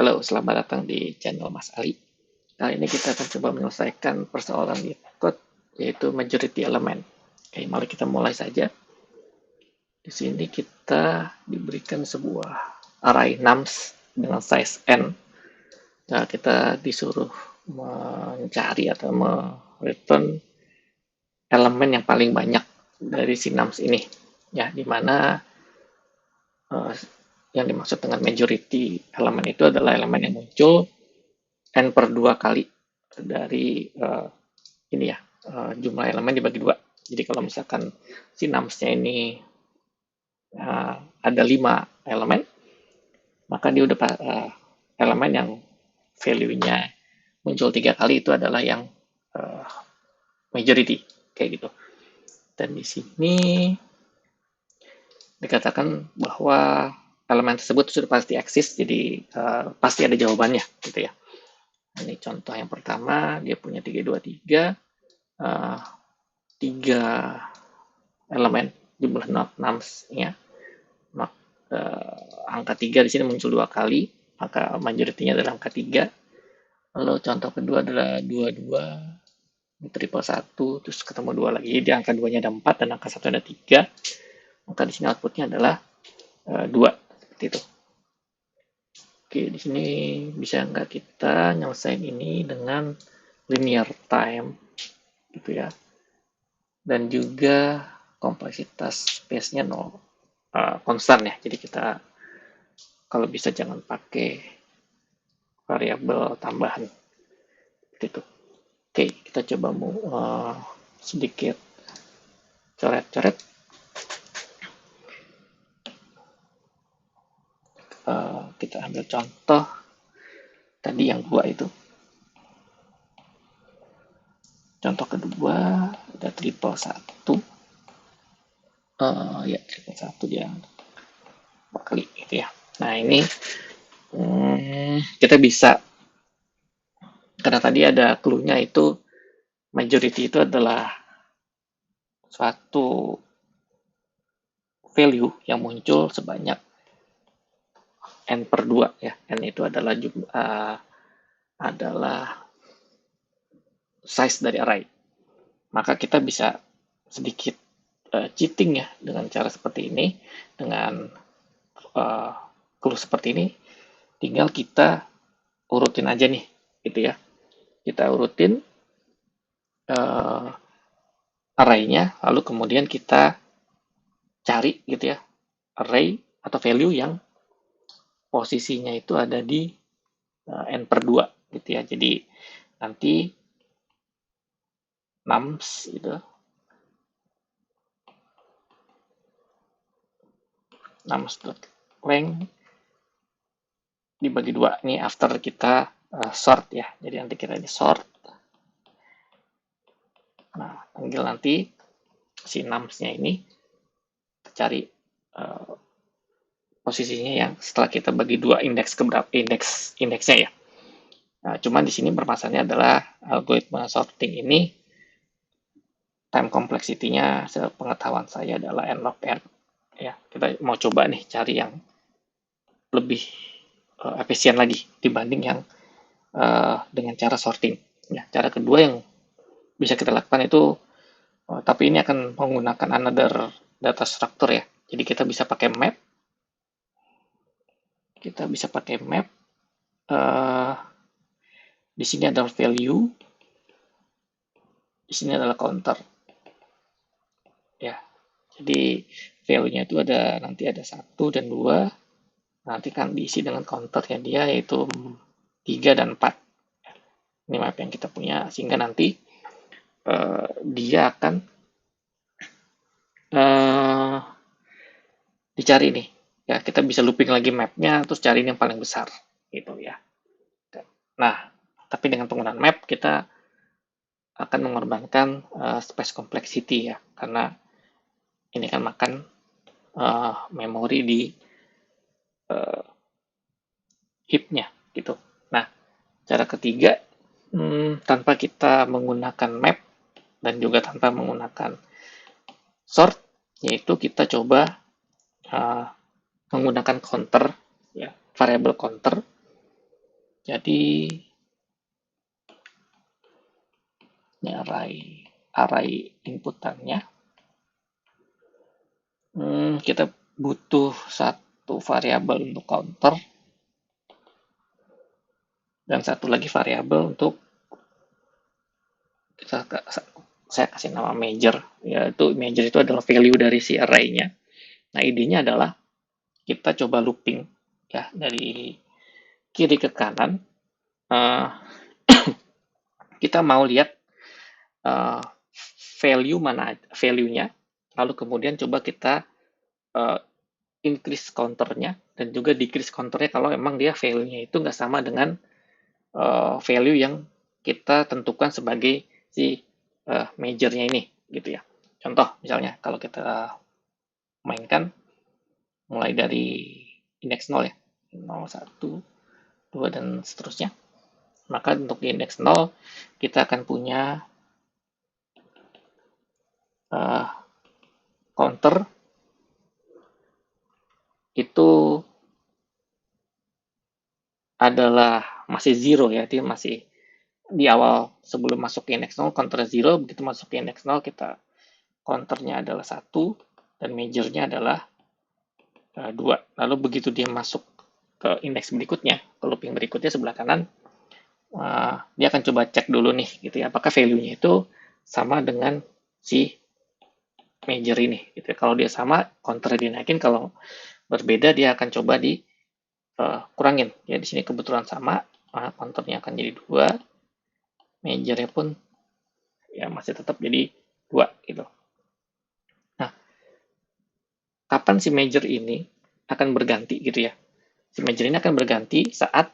Halo, selamat datang di channel Mas Ali. Kali ini kita akan coba menyelesaikan persoalan di code, yaitu majority element. Oke, mari kita mulai saja. Di sini kita diberikan sebuah array nums dengan size n. Nah, kita disuruh mencari atau return elemen yang paling banyak dari si nums ini. Ya, di mana eh, yang dimaksud dengan majority elemen itu adalah elemen yang muncul n per 2 kali dari ini ya, jumlah elemen dibagi 2. Jadi kalau misalkan si nums-nya ini ada 5 elemen, maka dia udah elemen yang value-nya muncul 3 kali itu adalah yang uh, majority kayak gitu. Dan di sini dikatakan bahwa elemen tersebut sudah pasti eksis, jadi pasti ada jawabannya gitu ya. Ini contoh yang pertama, dia punya 3, 2, 3, 3 elemen jumlah nums-nya. Angka 3 di sini muncul 2 kali, maka majority-nya adalah angka 3. Lalu contoh kedua adalah 22, triple 1, terus ketemu 2 lagi. Jadi angka 2-nya ada 4 dan angka 1 ada 3. Maka di sini output-nya adalah 2, seperti itu. Oke, di sini bisa nggak kita nyelesain ini dengan linear time gitu ya. Dan juga kompleksitas space-nya konstan ya. Jadi kita kalau bisa jangan pakai variabel tambahan seperti itu. Oke, kita coba mau sedikit coret-coret. Kita ambil contoh tadi yang 2 itu. Contoh kedua ada triple 1. Ya triple 1 dia 4 kali gitu ya. Nah ini kita bisa, karena tadi ada clue-nya itu majority itu adalah suatu value yang muncul sebanyak n per 2 ya. N itu adalah size dari array. Maka kita bisa sedikit cheating ya dengan cara seperti ini, dengan clue seperti ini. Tinggal kita urutin aja nih gitu ya. Kita urutin array-nya, lalu kemudian kita cari gitu ya array atau value yang posisinya itu ada di n per 2 gitu ya. Jadi nanti nums itu nums.length dibagi 2 ini after kita sort ya. Jadi nanti kita di sort. Nah, tinggal nanti si nums-nya ini cari posisinya yang setelah kita bagi 2 indeks ke berapa indeksnya ya. Nah, cuman di sini permasalahannya adalah algoritma sorting ini time complexity-nya sepengetahuan saya adalah n log n ya. Kita mau coba nih cari yang lebih efisien lagi dibanding yang dengan cara sorting ya. Cara kedua yang bisa kita lakukan itu tapi ini akan menggunakan another data structure ya. Jadi kita bisa pakai map. Kita bisa pakai map. Di sini adalah value. Di sini adalah counter. Ya. Jadi value-nya itu nanti ada 1 dan 2. Nanti kan diisi dengan counternya dia yaitu 3 dan 4. Ini map yang kita punya sehingga nanti dia akan dicari nih ya, kita bisa looping lagi mapnya terus cari yang paling besar gitu ya. Nah tapi dengan penggunaan map kita akan mengorbankan space complexity ya, karena ini kan makan memori di heap-nya gitu. Nah cara ketiga tanpa kita menggunakan map dan juga tanpa menggunakan sort, yaitu kita coba menggunakan counter ya, variable counter Jadi ini array inputannya. Kita butuh satu variabel untuk counter dan satu lagi variabel untuk saya kasih nama major. Yaitu major itu adalah value dari si array-nya. Nah, idenya adalah kita coba looping ya dari kiri ke kanan. Uh, kita mau lihat uh, value-nya, lalu kemudian coba kita uh, increase counternya dan juga decrease counternya kalau emang dia value-nya itu nggak sama dengan value yang kita tentukan sebagai si majornya ini gitu ya. Contoh misalnya kalau kita mainkan mulai dari indeks 0 ya, 0, 1, 2 dan seterusnya. Maka untuk di indeks 0 kita akan punya counter itu adalah masih zero ya, dia masih di awal sebelum masuk ke indeks 0 counter 0, begitu masuk ke indeks 0 kita counternya adalah 1 dan majornya adalah 2. Lalu begitu dia masuk ke indeks berikutnya, ke looping berikutnya sebelah kanan, dia akan coba cek dulu nih gitu ya, apakah value-nya itu sama dengan si major ini gitu ya. Kalau dia sama, counter dinaikin, kalau berbeda dia akan coba di kurangin ya. Di sini kebetulan sama, counternya akan jadi 2, majornya pun ya masih tetap jadi 2 gitu. Nah, kapan si major ini akan berganti gitu ya? Si major ini akan berganti saat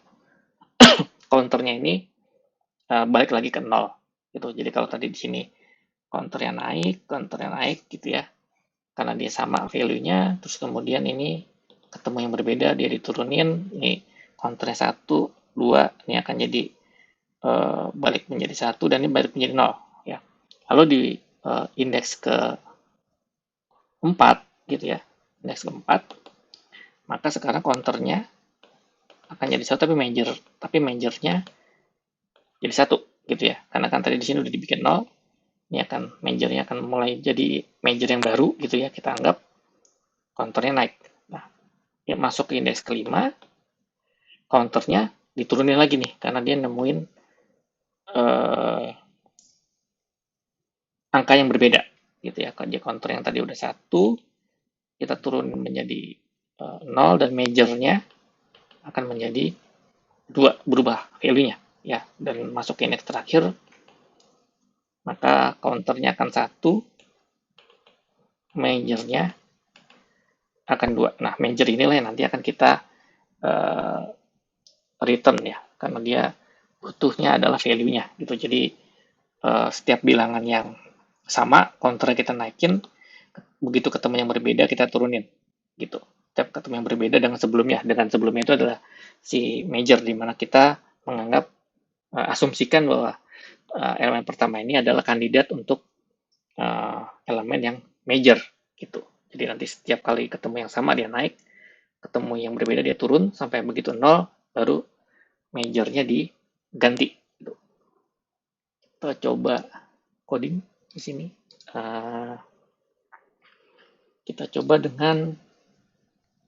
counternya ini balik lagi ke 0 gitu. Jadi kalau tadi di sini counternya naik gitu ya, karena dia sama value-nya, terus kemudian ini ketemu yang berbeda, dia diturunin, ini counternya 1, 2, ini akan jadi balik menjadi 1 dan ini balik menjadi 0 ya. Lalu di indeks ke 4 gitu ya, indeks ke 4, maka sekarang counternya akan jadi 1 tapi majornya jadi 1 gitu ya. Karena kan tadi di sini udah dibikin 0, ini akan majornya akan mulai jadi major yang baru gitu ya, kita anggap counternya naik. Nah, ya masuk ke indeks kelima, counternya diturunin lagi nih karena dia nemuin angka yang berbeda gitu ya. Kalau dia counter yang tadi udah 1, kita turun menjadi 0 dan majornya akan menjadi 2, berubah value-nya ya, dan masuk ke indeks terakhir maka counternya akan 1, majornya akan 2. Nah, major inilah yang nanti akan kita return ya, karena dia butuhnya adalah value-nya gitu. Jadi setiap bilangan yang sama counter kita naikin, begitu ketemu yang berbeda kita turunin gitu. Setiap ketemu yang berbeda dengan sebelumnya itu adalah si major, di mana kita menganggap asumsikan bahwa elemen pertama ini adalah kandidat untuk elemen yang major gitu. Jadi nanti setiap kali ketemu yang sama dia naik, ketemu yang berbeda dia turun sampai begitu 0, baru majornya diganti gitu. Kita coba coding di sini. Kita coba dengan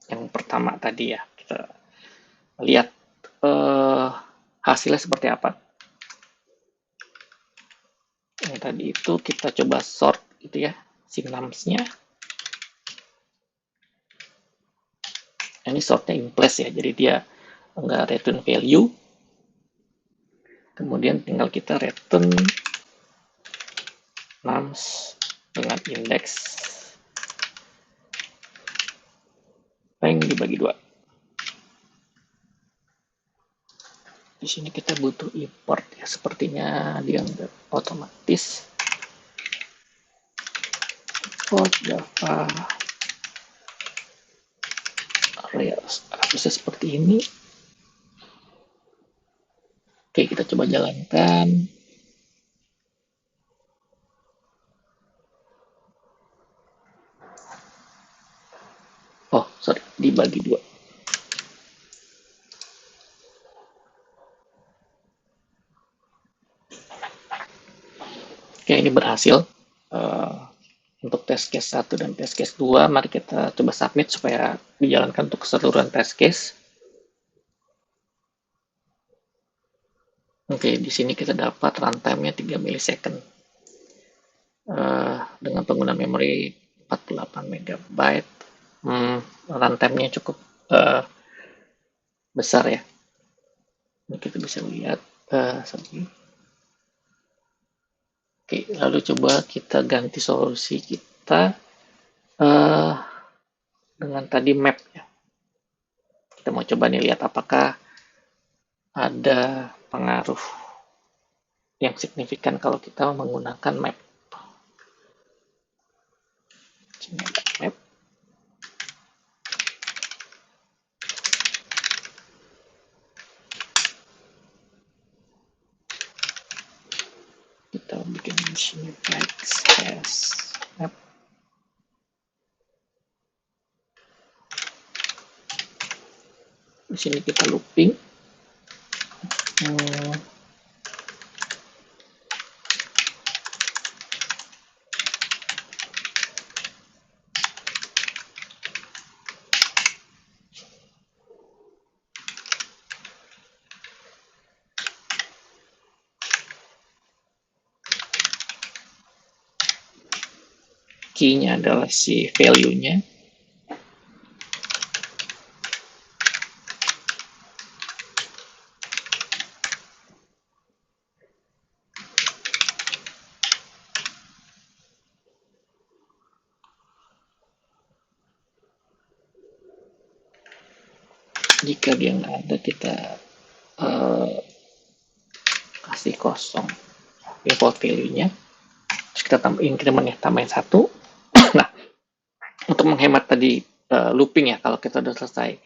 yang pertama tadi ya. Kita lihat hasilnya seperti apa. Yang tadi itu kita coba sort gitu ya, synapse-nya. Ini sortnya in place ya, jadi dia nggak return value. Kemudian tinggal kita return nums dengan indeks rank dibagi 2. Di sini kita butuh import ya, sepertinya dia nggak otomatis. Import Java harusnya seperti ini. Oke, kita coba jalankan. Oh, sorry, dibagi 2. Oke, ini berhasil. Eh, untuk test case 1 dan test case 2, mari kita coba submit supaya dijalankan untuk keseluruhan test case. Oke, di sini kita dapat runtime-nya 3 milisecond. Dengan penggunaan memori 48 MB. Runtime-nya cukup besar ya. Ini kita bisa lihat. Oke, lalu coba kita ganti solusi kita dengan tadi map ya. Kita mau coba nih lihat apakah ada pengaruh yang signifikan kalau kita menggunakan map. Map. Kita bikin di sini backslash map. Di sini kita looping. Key-nya adalah si value-nya. Jika dia nggak ada, kita kasih kosong default value-nya. Terus kita tambah increment ya, tambahin 1. Nah, untuk menghemat tadi looping ya, kalau kita udah selesai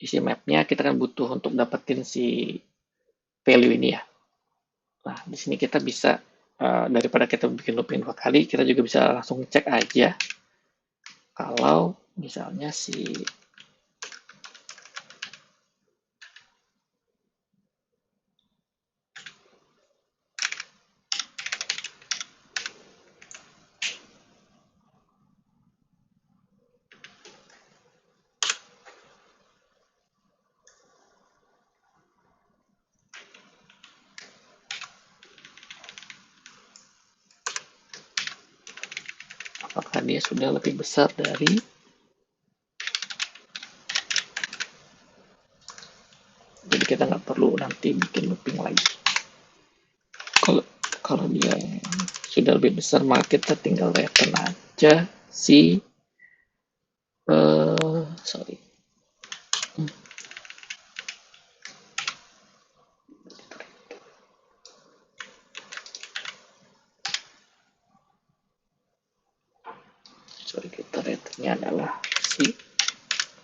isi mapnya, kita kan butuh untuk dapetin si value ini ya. Nah, di sini kita bisa daripada kita bikin looping 2 kali, kita juga bisa langsung cek aja kalau misalnya si apakah dia sudah lebih besar dari jadi kita nggak perlu nanti bikin looping lagi. Kalau dia sudah lebih besar, maka kita tinggal return aja si sorry kita returnnya adalah si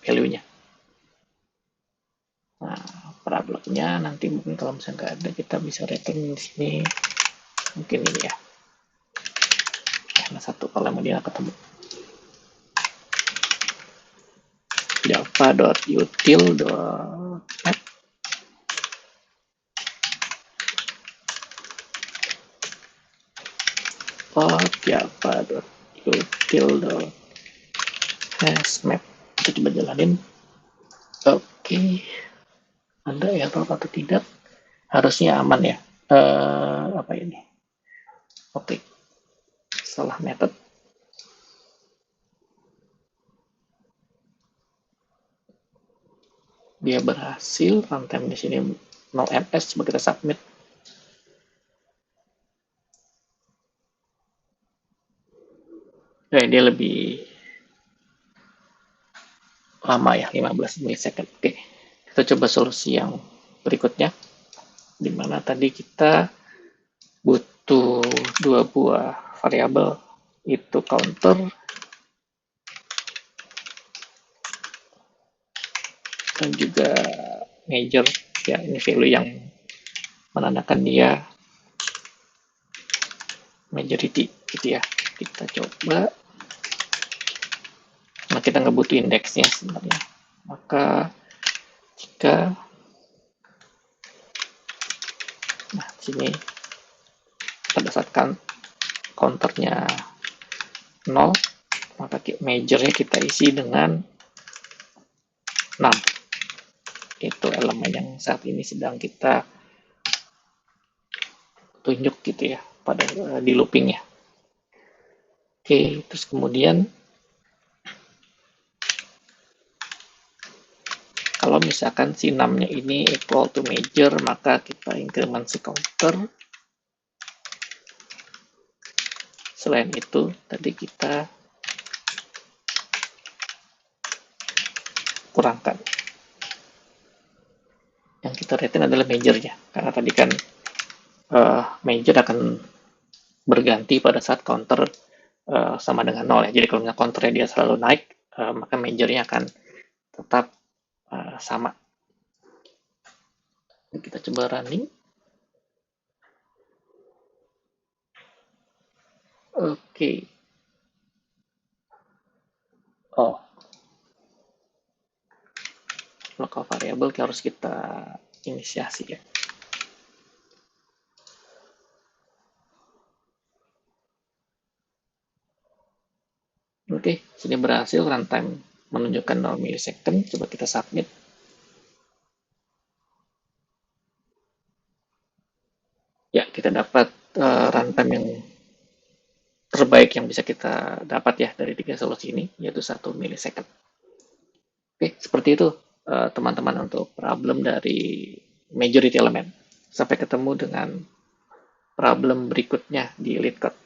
value-nya. Nah, problemnya nanti mungkin kalau misalnya nggak ada, kita bisa return di sini mungkin ini ya, karena satu kalau dia ketemu java.util.map java.util.hasMap. Kita coba jalanin. Oke. Ada error atau tidak? Harusnya aman ya. Apa ini? Oke. Salah method. Dia berhasil. Runtime di sini 0ms. Coba kita submit. Dia lebih lama ya, 15 milisecond. Oke. Kita coba solusi yang berikutnya. Dimana tadi kita butuh 2 buah variabel, itu counter dan juga major ya, ini value yang menandakan dia majority gitu ya. Kita coba. Nah, kita nggak butuh indeksnya sebenarnya, maka jika sini pada saat counternya 0, maka majornya kita isi dengan 6. Itu elemen yang saat ini sedang kita tunjuk gitu ya pada di loopingnya. Oke, terus kemudian kalau misalkan si 6-nya ini equal to major, maka kita increment si counter. Selain itu, tadi kita kurangkan. Yang kita retain adalah majornya, karena tadi kan major akan berganti pada saat counter sama dengan 0 ya. Jadi kalau misalnya counternya dia selalu naik, maka majornya akan tetap sama. Kita coba running. Oke. Oh, local variable harus kita inisiasi ya. Oke, sini berhasil, runtime menunjukkan 0 milisecond. Coba kita submit. Ya, kita dapat runtime yang terbaik yang bisa kita dapat ya dari 3 solusi ini, yaitu 1 milisecond. Oke, seperti itu teman-teman untuk problem dari majority element. Sampai ketemu dengan problem berikutnya di LeetCode.